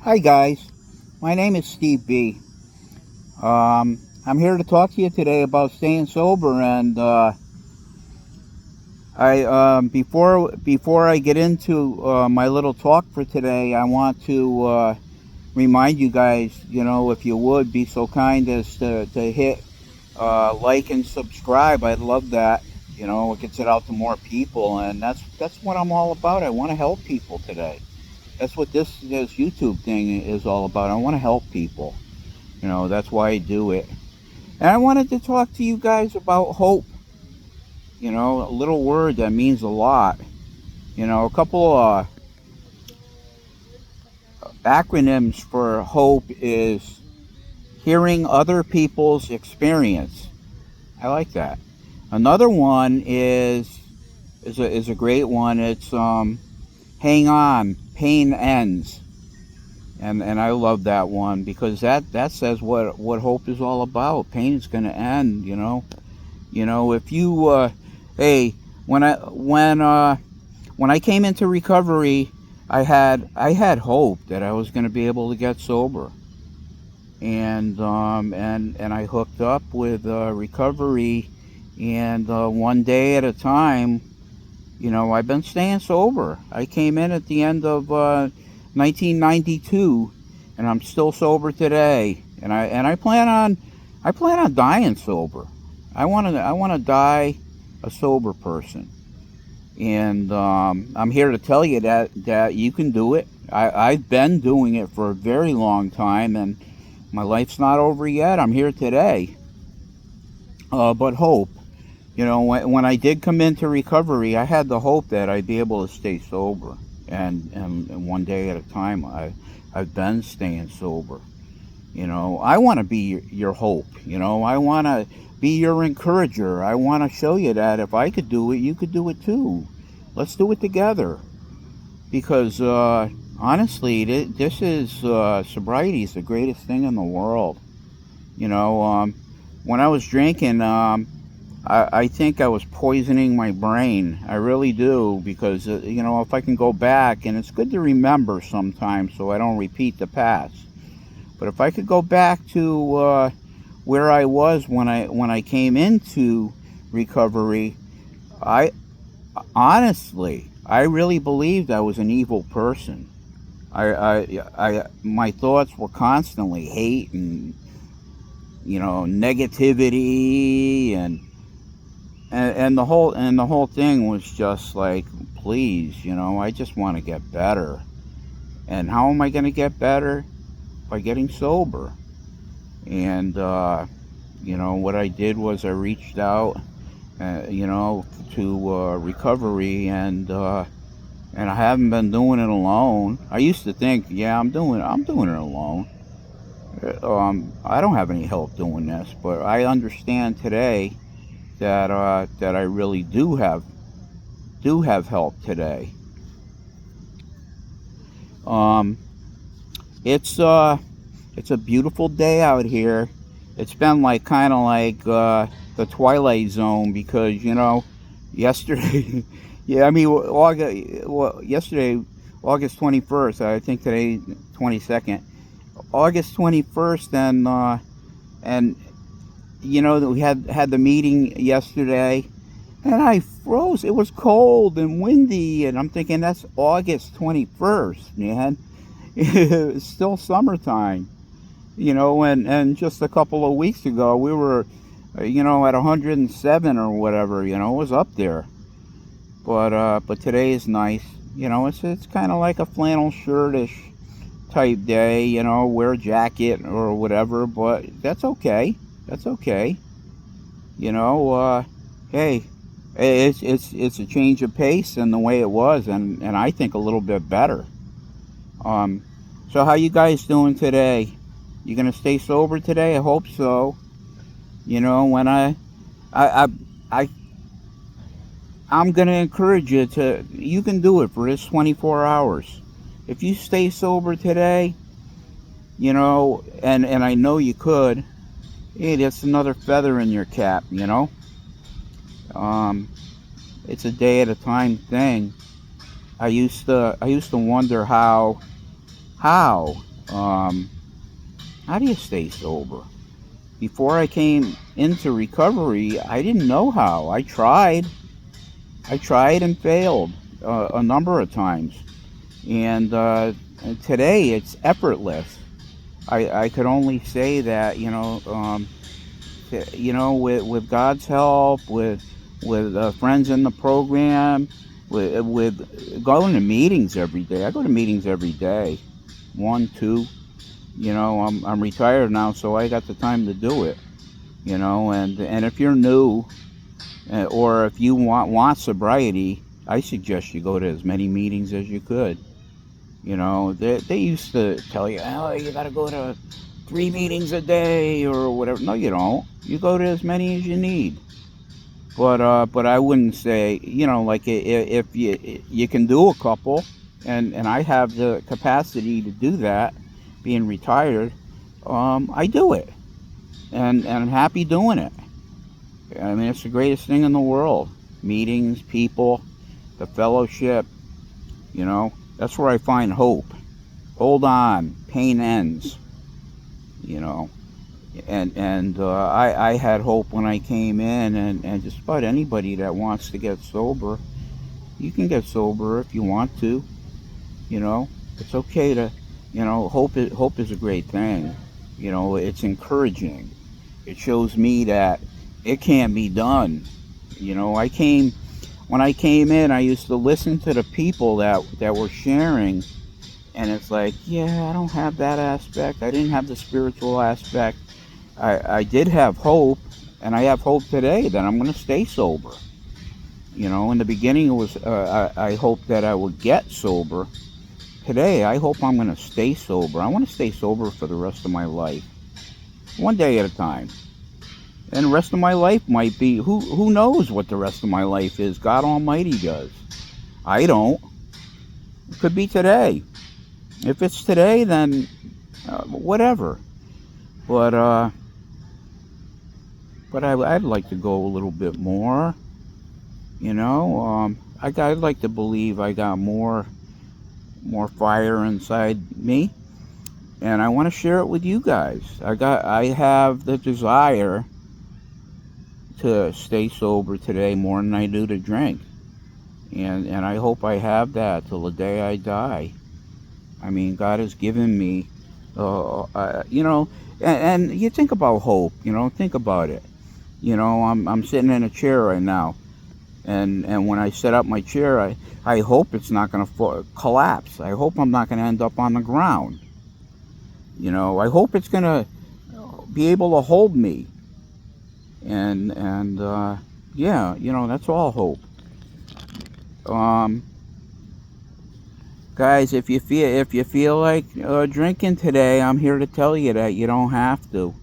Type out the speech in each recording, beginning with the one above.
Hi guys, my name is Steve B. I'm here to talk to you today about staying sober, and I before I get into my little talk for today, I want to remind you guys, if you would be so kind as to hit like and subscribe. I'd love that. It gets it out to more people, and that's what I'm all about. I want to help people today. That's what this YouTube thing is all about. I want to help people. That's why I do it. And I wanted to talk to you guys about hope. A little word that means a lot. A couple acronyms for hope is hearing other people's experience. I like that. Another one is a great one. It's hang on, pain ends. And I love that one because that says what hope is all about. Pain is going to end. If you hey, when I came into recovery, I had hope that I was going to be able to get sober, and I hooked up with recovery, and one day at a time. I've been staying sober. I came in at the end of 1992, and I'm still sober today. And I plan on dying sober. I want to die a sober person. And I'm here to tell you that you can do it. I've been doing it for a very long time, and my life's not over yet. I'm here today. But hope. When I did come into recovery, I had the hope that I'd be able to stay sober, and one day at a time. I've been staying sober. I want to be your hope. I want to be your encourager. I want to show you that if I could do it, you could do it too. Let's do it together. Because honestly, this is sobriety is the greatest thing in the world. When I was drinking, I think I was poisoning my brain. I really do, because if I can go back, and it's good to remember sometimes so I don't repeat the past. But if I could go back to where I was when I came into recovery, I honestly, I really believed I was an evil person. My thoughts were constantly hate and negativity, and the whole thing was just like, please, I just want to get better. And how am I going to get better? By getting sober. And what I did was I reached out, to recovery, and I haven't been doing it alone. I used to think, yeah, I'm doing it alone. I don't have any help doing this, but I understand today that I really do have help today. Um, it's a beautiful day out here. It's been like kind of like the Twilight Zone, because yesterday, yeah, I mean yesterday, August 21st. I think today 22nd, August 21st, and that we had the meeting yesterday, and I froze. It was cold and windy, and I'm thinking that's August 21st, man. It's still summertime. And just a couple of weeks ago we were at 107 or whatever. It was up there. But today is nice. It's kind of like a flannel shirtish type day. Wear a jacket or whatever, but that's okay. That's okay. Hey, it's a change of pace than the way it was, and I think a little bit better. um so how you guys doing today? You gonna stay sober today? I hope so. When I I I I'm gonna encourage you to. You can do it for this 24 hours. If you stay sober today, and I know you could. Hey, that's another feather in your cap. Um, it's a day at a time thing. I used to wonder how Um, how do you stay sober? Before I came into recovery, I didn't know how. I tried and failed a number of times. And today it's effortless. I could only say that, with God's help, with friends in the program, with going to meetings every day. I go to meetings every day, one, two. I'm retired now, so I got the time to do it. And if you're new, or if you want sobriety, I suggest you go to as many meetings as you could. They used to tell you, oh, you got to go to 3 meetings a day or whatever. No, you don't. You go to as many as you need. But I wouldn't say, like, if you can do a couple, and I have the capacity to do that, being retired, I do it, and I'm happy doing it. I mean, it's the greatest thing in the world. Meetings, people, the fellowship. That's where I find hope. Hold on, pain ends. You know, and I had hope when I came in, and just about anybody that wants to get sober, you can get sober if you want to. It's okay to, hope is a great thing. It's encouraging. It shows me that it can be done. When I came in, I used to listen to the people that were sharing, and it's like, yeah, I don't have that aspect. I didn't have the spiritual aspect. I did have hope, and I have hope today that I'm going to stay sober. In the beginning, it was I hoped that I would get sober. Today, I hope I'm going to stay sober. I want to stay sober for the rest of my life, one day at a time. And the rest of my life might be, who knows what the rest of my life is? God Almighty does. I don't. It could be today. If it's today, then whatever. But I'd like to go a little bit more. I'd like to believe I got more fire inside me, and I want to share it with you guys. I have the desire to stay sober today more than I do to drink, and I hope I have that till the day I die. I mean, God has given me, and you think about hope. Think about it. I'm sitting in a chair right now, and when I set up my chair, I hope it's not going to collapse. I hope I'm not going to end up on the ground. I hope it's going to be able to hold me. And yeah, that's all hope. Guys, if you feel like drinking today, I'm here to tell you that you don't have to.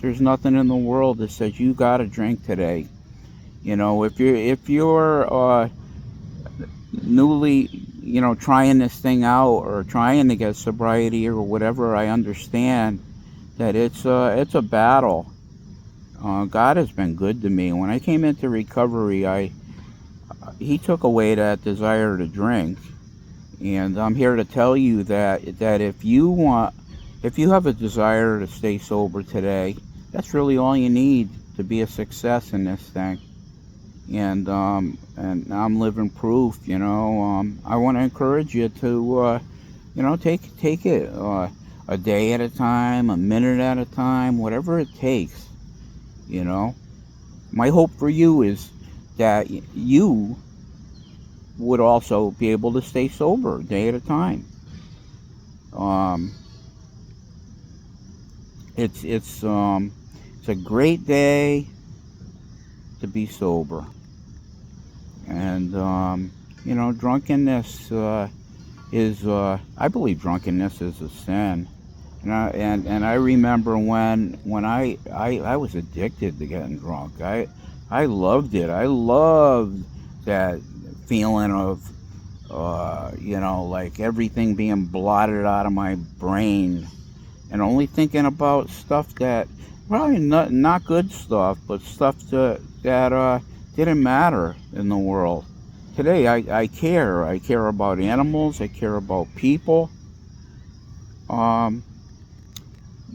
There's nothing in the world that says you got to drink today. If you're newly, trying this thing out, or trying to get sobriety or whatever, I understand that it's a battle. God has been good to me. When I came into recovery, He took away that desire to drink, and I'm here to tell you that if you have a desire to stay sober today, that's really all you need to be a success in this thing. And I'm living proof. I want to encourage you to take it a day at a time, a minute at a time, whatever it takes. My hope for you is that you would also be able to stay sober a day at a time. It's a great day to be sober. And drunkenness is I believe drunkenness is a sin. And I remember when I was addicted to getting drunk. I loved it. I loved that feeling of like everything being blotted out of my brain, and only thinking about stuff that probably not good stuff, but stuff that didn't matter in the world. Today I care. I care about animals. I care about people. um,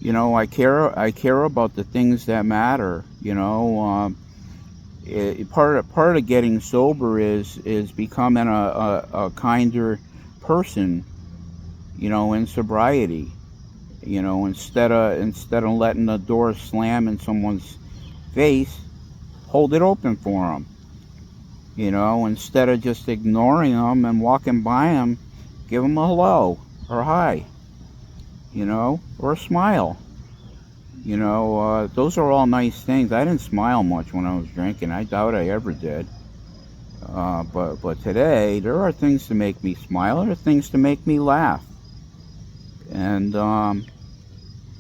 I care about the things that matter. Part of getting sober is becoming a kinder person. In sobriety. Instead of letting the door slam in someone's face, hold it open for them. Instead of just ignoring them and walking by them, give them a hello or hi, or a smile. Those are all nice things. I didn't smile much when I was drinking. I doubt I ever did. But today, there are things to make me smile. There are things to make me laugh. And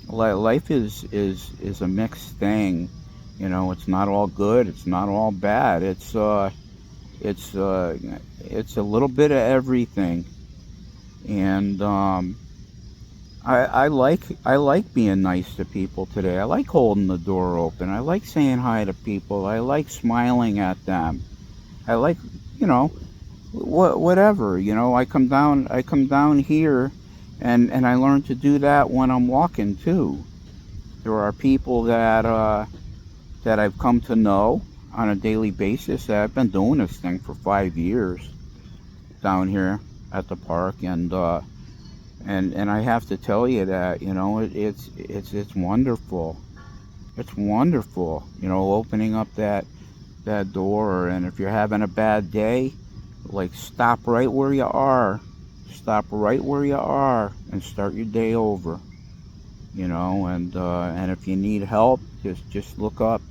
life is a mixed thing. It's not all good. It's not all bad. It's a little bit of everything. And I like being nice to people today. I like holding the door open. I like saying hi to people. I like smiling at them. I like, you know, whatever. I come down here, and I learn to do that when I'm walking too. There are people that I've come to know on a daily basis. That I've been doing this thing for 5 years down here at the park, and I have to tell you that it's wonderful. It's wonderful, opening up that door. And if you're having a bad day, like, stop right where you are. Stop right where you are and start your day over. And if you need help, just look up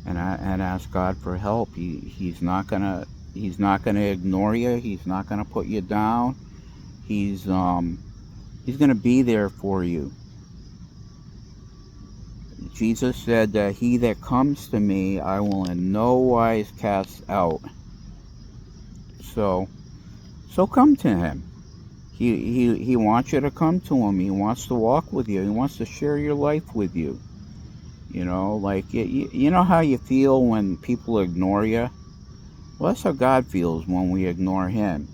and ask God for help. He's not gonna ignore you. He's not gonna put you down. He's gonna be there for you. Jesus said that he that comes to me, I will in no wise cast out. So come to him. He wants you to come to him. He wants to walk with you. He wants to share your life with you. Like, you know how you feel when people ignore you? Well, that's how God feels when we ignore him.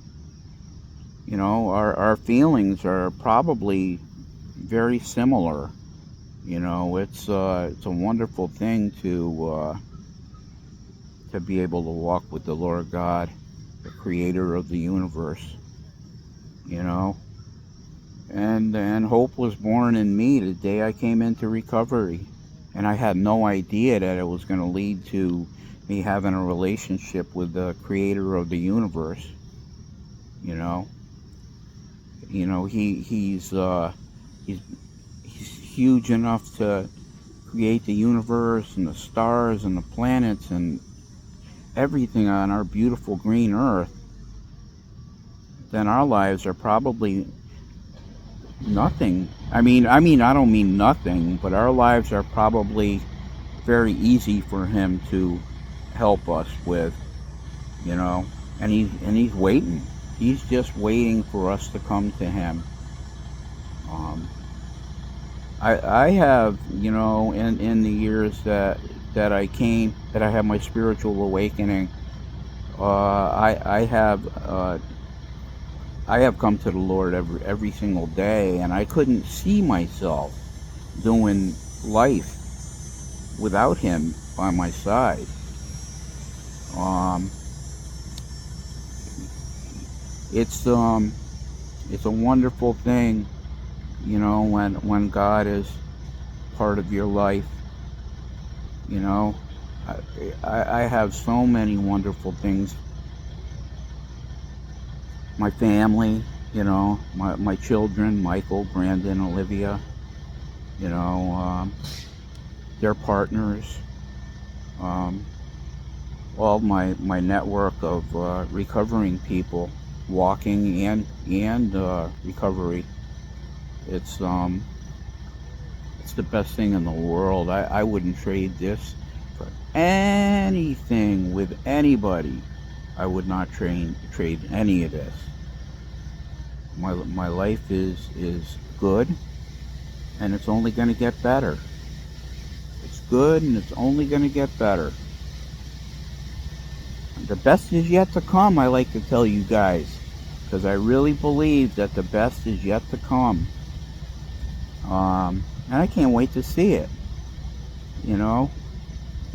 Our feelings are probably very similar. It's a wonderful thing to be able to walk with the Lord God, the creator of the universe. you know. And hope was born in me the day I came into recovery. And I had no idea that it was going to lead to me having a relationship with the creator of the universe. You know, he's huge enough to create the universe and the stars and the planets and everything on our beautiful green earth. Then our lives are probably nothing. I mean, I don't mean nothing, but our lives are probably very easy for him to help us with, and he's waiting. He's just waiting for us to come to him. Um, I have, in the years that I had my spiritual awakening, I have come to the Lord every single day, and I couldn't see myself doing life without him by my side. Um, it's a wonderful thing, when God is part of your life. You know, I have so many wonderful things. My family, my children, Michael, Brandon, Olivia, you know, their partners, all my network of recovering people, walking and recovery. It's the best thing in the world. I wouldn't trade this for anything with anybody. I would not trade any of this. My life is good, and it's only going to get better. It's good, and it's only going to get better. The best is yet to come, I like to tell you guys, because I really believe that the best is yet to come. And I can't wait to see it. You know,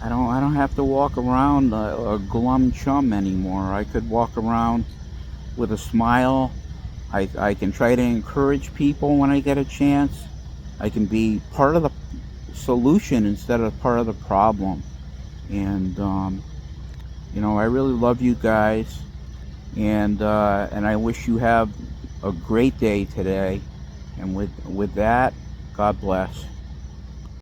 I don't have to walk around a glum chum anymore. I could walk around with a smile. I can try to encourage people when I get a chance. I can be part of the solution instead of part of the problem. And I really love you guys, and I wish you have a great day today. And with that, God bless.